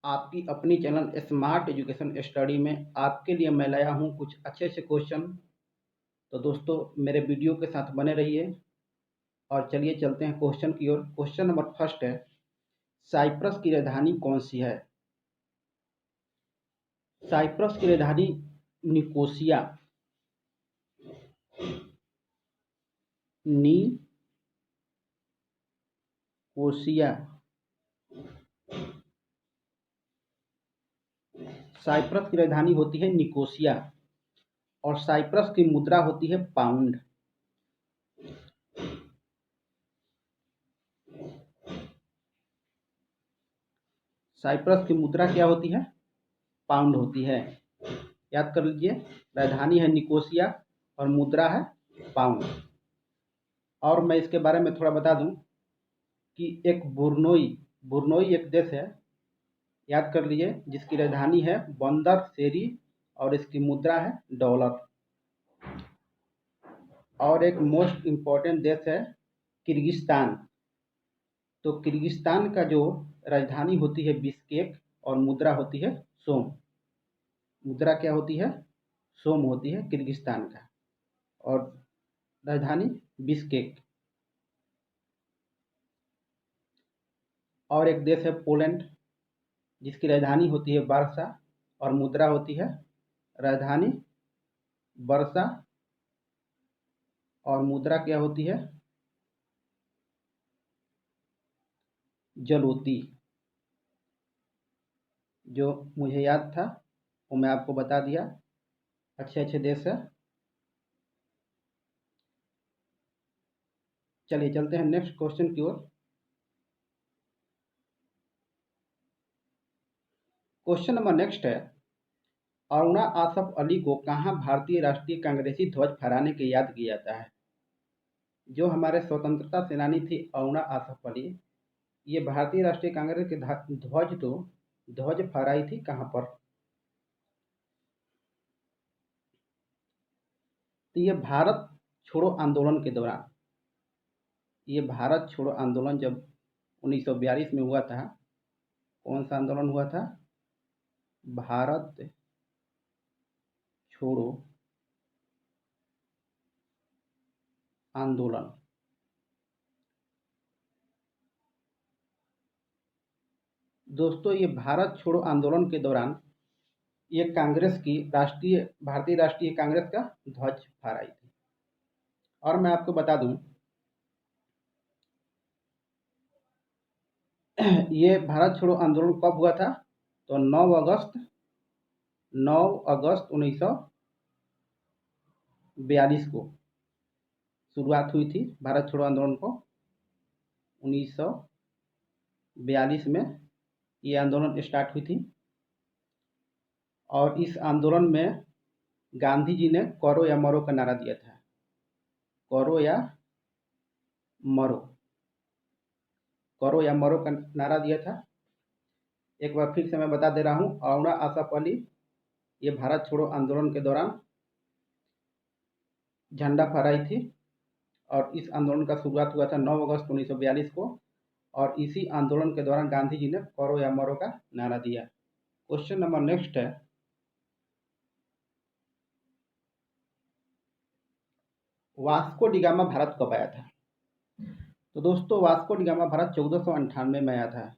आपकी अपनी channel smart education study में आपके लिए मैं लाया हूँ कुछ अच्छे से क्वेश्चन। तो दोस्तों मेरे वीडियो के साथ बने रहिए और चलिए चलते हैं क्वेश्चन की ओर। क्वेश्चन नंबर फर्स्ट है, साइप्रस की राजधानी कौन सी है? साइप्रस की राजधानी निकोसिया निकोसिया साइप्रस की राजधानी होती है निकोसिया और साइप्रस की मुद्रा होती है पाउंड। साइप्रस की मुद्रा क्या होती है? पाउंड होती है। याद कर लीजिए, राजधानी है निकोसिया और मुद्रा है पाउंड। और मैं इसके बारे में थोड़ा बता दूं कि एक बुरनोई एक देश है, याद कर लीजिए, जिसकी राजधानी है बंदर सेरी और इसकी मुद्रा है डॉलर। और एक मोस्ट इम्पोर्टेंट देश है किर्गिस्तान। तो किर्गिस्तान का जो राजधानी होती है बिश्केक और मुद्रा होती है सोम। मुद्रा क्या होती है? सोम होती है किर्गिस्तान का और राजधानी बिश्केक। और एक देश है पोलैंड, जिसकी राजधानी होती है वार्सा और मुद्रा होती है, राजधानी वर्षा और मुद्रा क्या होती है? जलोती। जो मुझे याद था वो मैं आपको बता दिया। अच्छे अच्छे देश है। चलिए चलते हैं नेक्स्ट क्वेश्चन की ओर। क्वेश्चन नंबर नेक्स्ट है, अरुणा आसफ अली को कहाँ भारतीय राष्ट्रीय कांग्रेसी ध्वज फहराने के याद किया जाता है? जो हमारे स्वतंत्रता सेनानी थी अरुणा आसफ अली, ये भारतीय राष्ट्रीय कांग्रेस के ध्वज फहराई थी कहाँ पर? तो ये भारत छोड़ो आंदोलन के दौरान, ये भारत छोड़ो आंदोलन जब 1942 में हुआ था। कौन सा आंदोलन हुआ था? भारत छोड़ो आंदोलन। दोस्तों ये भारत छोड़ो आंदोलन के दौरान ये कांग्रेस की भारतीय राष्ट्रीय कांग्रेस का ध्वज फहराई थी। और मैं आपको बता दूं, ये भारत छोड़ो आंदोलन कब हुआ था? तो 9 अगस्त 1942 को शुरुआत हुई थी भारत छोड़ो आंदोलन को। 1942 में ये आंदोलन स्टार्ट हुई थी और इस आंदोलन में गांधी जी ने करो या मरो का नारा दिया था। करो या मरो, करो या मरो का नारा दिया था। एक बार फिर से मैं बता दे रहा हूँ, अरुणा आसफ अली ये भारत छोड़ो आंदोलन के दौरान झंडा फहराई थी और इस आंदोलन का शुरुआत हुआ था 9 अगस्त 1942 को और इसी आंदोलन के दौरान गांधी जी ने करो या मरो का नारा दिया। क्वेश्चन नंबर नेक्स्ट है, वास्को डिगामा भारत कब आया था? तो दोस्तों वास्को डिगामा भारत 1498 में आया था।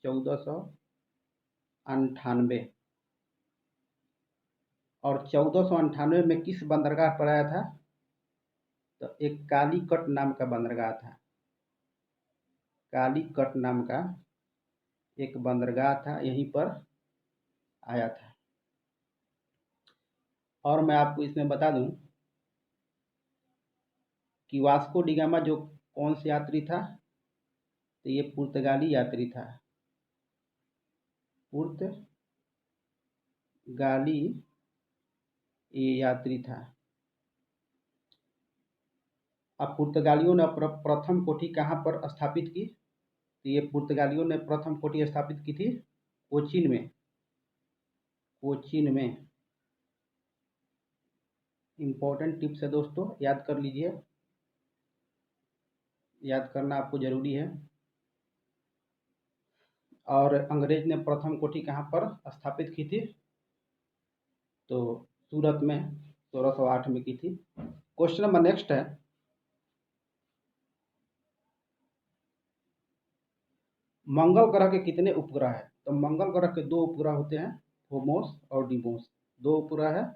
1498 और 1498 में किस बंदरगाह पर आया था? तो एक कालीकट नाम का बंदरगाह था। कालीकट नाम का एक बंदरगाह था, यहीं पर आया था। और मैं आपको इसमें बता दूं कि वास्को डिगामा जो कौन से यात्री था? तो ये पुर्तगाली यात्री था। पुर्तगाली ये यात्री था। अब पुर्तगालियों ने प्रथम कोठी कहाँ पर स्थापित की? तो ये पुर्तगालियों ने प्रथम कोठी स्थापित की थी कोचीन में। कोचीन में इम्पोर्टेंट टिप्स है दोस्तों, याद कर लीजिए, याद करना आपको जरूरी है। और अंग्रेज ने प्रथम कोठी कहाँ पर स्थापित की थी? तो सूरत में 1608 में की थी। क्वेश्चन नंबर नेक्स्ट है, मंगल ग्रह के कितने उपग्रह हैं? तो मंगल ग्रह के 2 उपग्रह होते हैं, फोमोस और डिमोस। 2 उपग्रह है,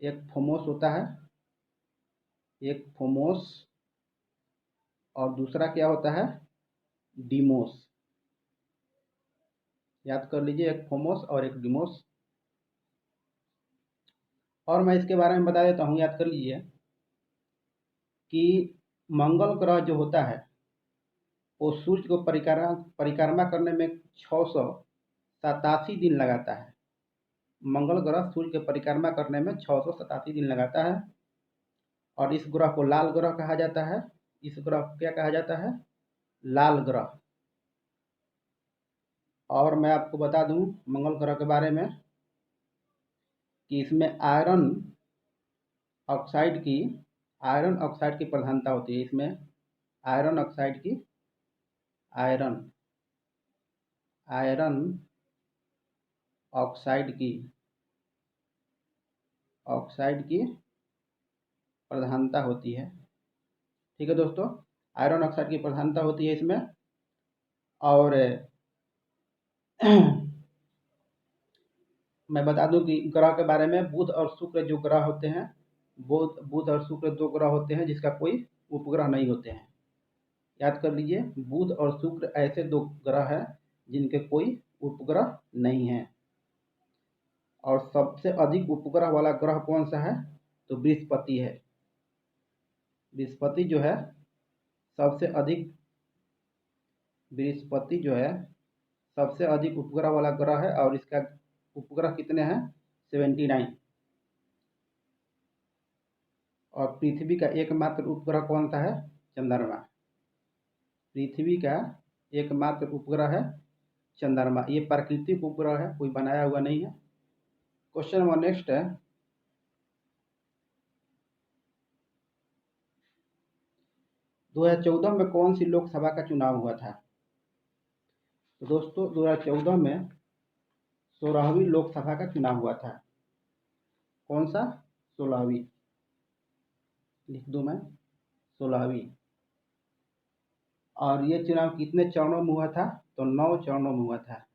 एक फोमोस होता है, एक फोमोस, और दूसरा क्या होता है? डिमोस। याद कर लीजिए, एक फोमोस और एक डिमोस। और मैं इसके बारे में बता देता हूँ, याद कर लीजिए कि मंगल ग्रह जो होता है वो सूर्य को परिक्रमा करने में 687 दिन लगाता है। मंगल ग्रह सूर्य की परिक्रमा करने में 687 दिन लगाता है, और इस ग्रह को लाल ग्रह कहा जाता है। इस ग्रह को क्या कहा जाता है? लाल ग्रह। और मैं आपको बता दूं मंगल ग्रह के बारे में कि इसमें आयरन ऑक्साइड की प्रधानता होती है। इसमें आयरन ऑक्साइड की आयरन आयरन ऑक्साइड की प्रधानता होती है। ठीक है दोस्तों, आयरन ऑक्साइड की प्रधानता होती है इसमें। और मैं बता दूं कि ग्रह के बारे में, बुध और शुक्र जो ग्रह होते हैं, बुध और शुक्र 2 ग्रह होते हैं जिसका कोई उपग्रह नहीं होते हैं। याद कर लीजिए, बुध और शुक्र ऐसे 2 ग्रह हैं जिनके कोई उपग्रह नहीं है। और सबसे अधिक उपग्रह वाला ग्रह कौन सा है? तो बृहस्पति है। बृहस्पति जो है सबसे अधिक बृहस्पति जो है सबसे अधिक उपग्रह वाला ग्रह है, और इसका उपग्रह कितने हैं? 79। और पृथ्वी का एकमात्र उपग्रह कौन सा है? चंद्रमा। पृथ्वी का एकमात्र उपग्रह है चंद्रमा। ये प्राकृतिक उपग्रह है, कोई बनाया हुआ नहीं है। क्वेश्चन नंबर नेक्स्ट है, 2014 में कौन सी लोकसभा का चुनाव हुआ था? तो दोस्तों 2014 में 16वीं लोकसभा का चुनाव हुआ था। कौन सा? 16वीं। लिख दूं मैं, 16वीं। और ये चुनाव कितने चरणों में हुआ था? तो 9 चरणों में हुआ था।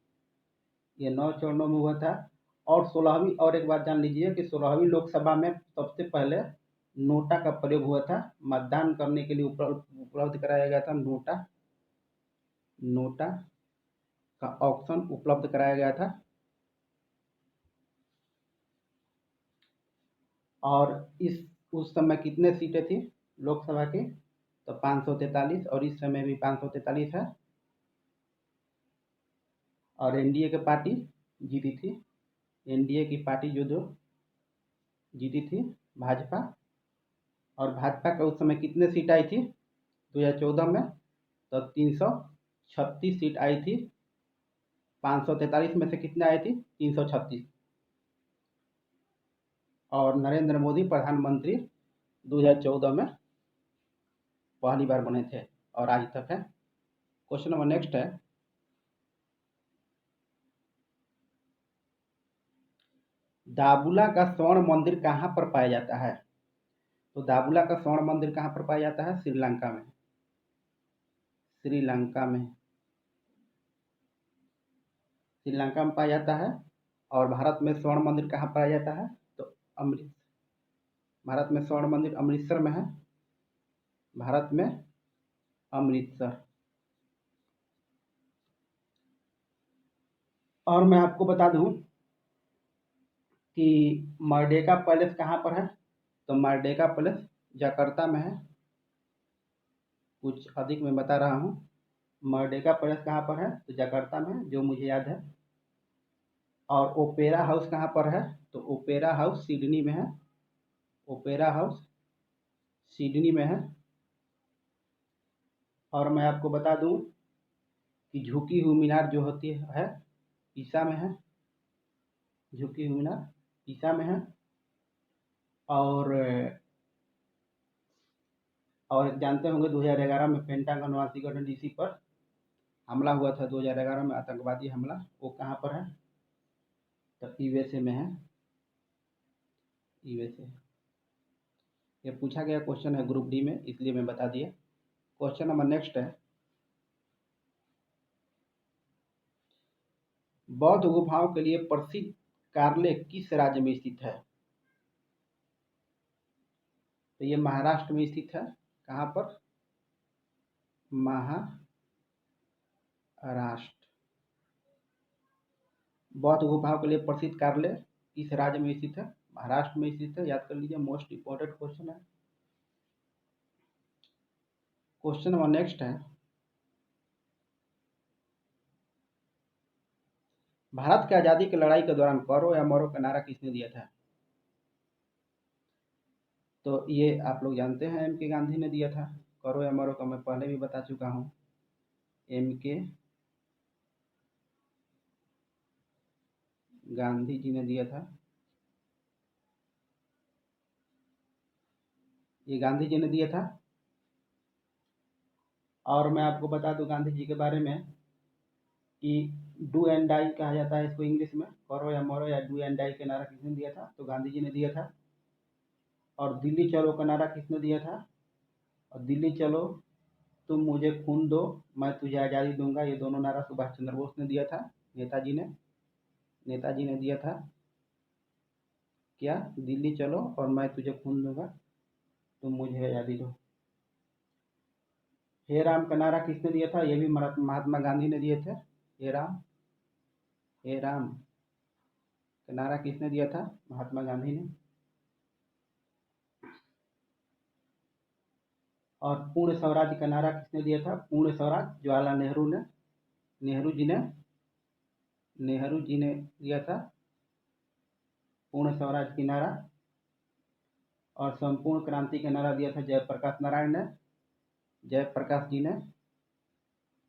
ये 9 चरणों में हुआ था। और 16वीं, और एक बात जान लीजिए कि 16वीं लोकसभा में सबसे पहले नोटा का प्रयोग हुआ था। मतदान करने के लिए उपलब्ध कराया गया था नोटा का ऑप्शन उपलब्ध कराया गया था। और उस समय कितने सीटें थी लोकसभा की? तो 543, और इस समय भी 543 है। और एनडीए की पार्टी जीती थी। एनडीए की पार्टी जो जीती थी, भाजपा। और भाजपा का उस समय कितने सीट आई थी 2014 में? तो 336 सीट आई थी। 543 में से कितने आई थी? 336। और नरेंद्र मोदी प्रधानमंत्री 2014 में पहली बार बने थे, और आज तक है। क्वेश्चन नंबर नेक्स्ट है, दाबुला का स्वर्ण मंदिर कहाँ पर पाया जाता है? तो दाबुला का स्वर्ण मंदिर कहाँ पर पाया जाता है? श्रीलंका में। श्रीलंका में श्रीलंका में पाया जाता है। और भारत में स्वर्ण मंदिर कहाँ पाया जाता है? तो अमृत भारत में स्वर्ण मंदिर अमृतसर में है। भारत में अमृतसर। और मैं आपको बता दूं कि मर्डेका पैलेस कहाँ पर है? तो मर्डेका पैलेस जकार्ता में है। कुछ अधिक मैं बता रहा हूँ। मर्डेका पैलेस कहाँ पर है? तो जकार्ता में है, जो मुझे याद है। और ओपेरा हाउस कहाँ पर है? तो ओपेरा हाउस सिडनी में है। ओपेरा हाउस सिडनी में है। और मैं आपको बता दूं कि झुकी हुई मीनार जो होती है पीसा में है। झुकी हुई मीनार पीसा में है। और जानते होंगे 2011 में पेंटागन वाशिंगटन डीसी पर हमला हुआ था 2011 में, आतंकवादी हमला, वो कहाँ पर है? तो यूएसए में है, यूएसए। ये पूछा गया क्वेश्चन है ग्रुप डी में, इसलिए मैं बता दिया। क्वेश्चन नंबर नेक्स्ट है, बौद्ध गुफाओं के लिए प्रसिद्ध कार्ले किस राज्य में स्थित है? तो ये महाराष्ट्र में स्थित है। कहाँ पर? महाराष्ट्र। बौद्ध गुफाओं के लिए प्रसिद्ध कार्ले किस राज्य में स्थित है? महाराष्ट्र में स्थित है, याद कर लीजिए, मोस्ट इंपॉर्टेंट क्वेश्चन है। क्वेश्चन नंबर नेक्स्ट है, भारत की आज़ादी की लड़ाई के दौरान करो या मरो का नारा किसने दिया था? तो ये आप लोग जानते हैं, एम के गांधी ने दिया था। करो या मरो का मैं पहले भी बता चुका हूँ, एम के गांधी जी ने दिया था। ये गांधी जी ने दिया था। और मैं आपको बता दूं गांधी जी के बारे में कि डू एंड डाई कहा जाता है इसको इंग्लिश में। करो या मरो या डू एंड डाई का नारा किसने दिया था? तो गांधी जी ने दिया था। और दिल्ली चलो का नारा किसने दिया था? और दिल्ली चलो, तुम मुझे खून दो, मैं तुझे आज़ादी दूंगा, ये दोनों नारा सुभाष चंद्र बोस ने दिया था, नेताजी ने दिया था। क्या? दिल्ली चलो और मैं तुझे खून दूंगा, तुम मुझे आज़ादी दो। हे राम का नारा किसने दिया था? ये भी महात्मा गांधी ने दिए थे। हे राम का नारा किसने दिया था? महात्मा गांधी ने। और पूर्ण स्वराज का नारा किसने दिया था? पूर्ण स्वराज जवाहरलाल नेहरू जी ने दिया था पूर्ण स्वराज की नारा। और संपूर्ण क्रांति का नारा दिया था जयप्रकाश नारायण ने, जयप्रकाश जी ने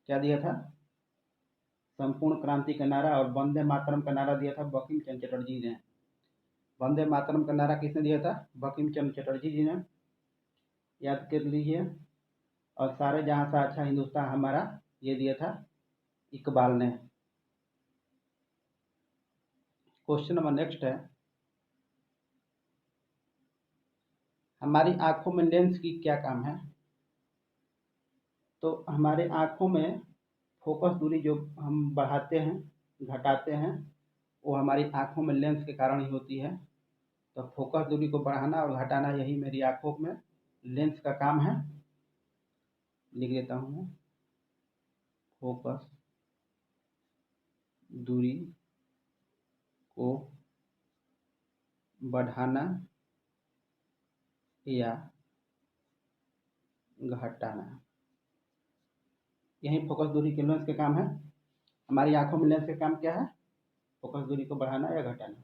क्या दिया था? संपूर्ण क्रांति का नारा। और वंदे मातरम का नारा दिया था बंकिम चंद्र चटर्जी ने। वंदे मातरम का नारा किसने दिया था? बंकिम चंद्र चटर्जी जी ने, याद कर लीजिए। और सारे जहां से अच्छा हिंदुस्तान हमारा, ये दिया था इकबाल ने। क्वेश्चन नंबर नेक्स्ट है, हमारी आंखों में लेंस की क्या काम है? तो हमारे आंखों में फोकस दूरी जो हम बढ़ाते हैं, घटाते हैं, वो हमारी आंखों में लेंस के कारण ही होती है। तो फोकस दूरी को बढ़ाना और घटाना, यही मेरी आंखों में लेंस का काम है। लिख देता हूँ मैं, फोकस दूरी को बढ़ाना या घटाना, यही फोकस दूरी के लेंस के काम है। हमारी आंखों में लेंस का काम क्या है? फोकस दूरी को बढ़ाना या घटाना।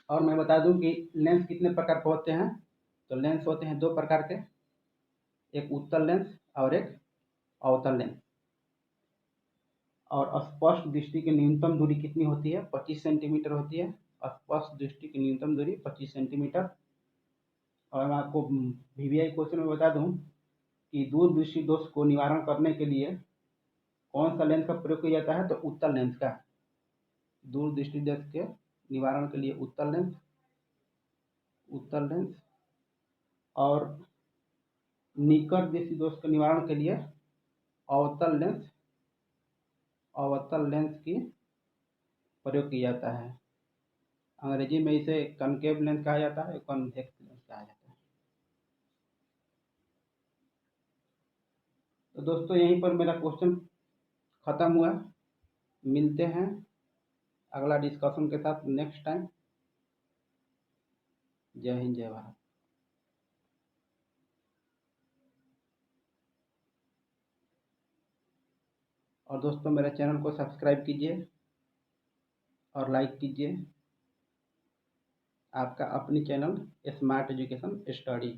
और मैं बता दूं कि लेंस कितने प्रकार के होते हैं। तो लेंस होते हैं दो प्रकार के, एक उत्तल लेंस और एक अवतल लेंस। और स्पष्ट दृष्टि की न्यूनतम दूरी कितनी होती है? 25 सेंटीमीटर होती है। स्पष्ट दृष्टि की न्यूनतम दूरी 25 सेंटीमीटर। और मैं आपको वीवीआई क्वेश्चन में बता दूं कि दूर दृष्टि दोष को निवारण करने के लिए कौन सा लेंस का प्रयोग किया जाता है? तो उत्तल लेंस का। दूर दृष्टि दोष के निवारण के लिए उत्तल लेंस। और निकट दृष्टि दोष के निवारण के लिए अवतल लेंस की प्रयोग किया जाता है। अंग्रेजी में इसे कनकेव लेंस कहा जाता है, कॉन्वेक्स लेंस कहा जाता है। तो दोस्तों यहीं पर मेरा क्वेश्चन खत्म हुआ। मिलते हैं अगला डिस्कशन के साथ नेक्स्ट टाइम। जय हिंद, जय भारत। और दोस्तों मेरे चैनल को सब्सक्राइब कीजिए और लाइक कीजिए। आपका अपनी चैनल स्मार्ट एजुकेशन स्टडी।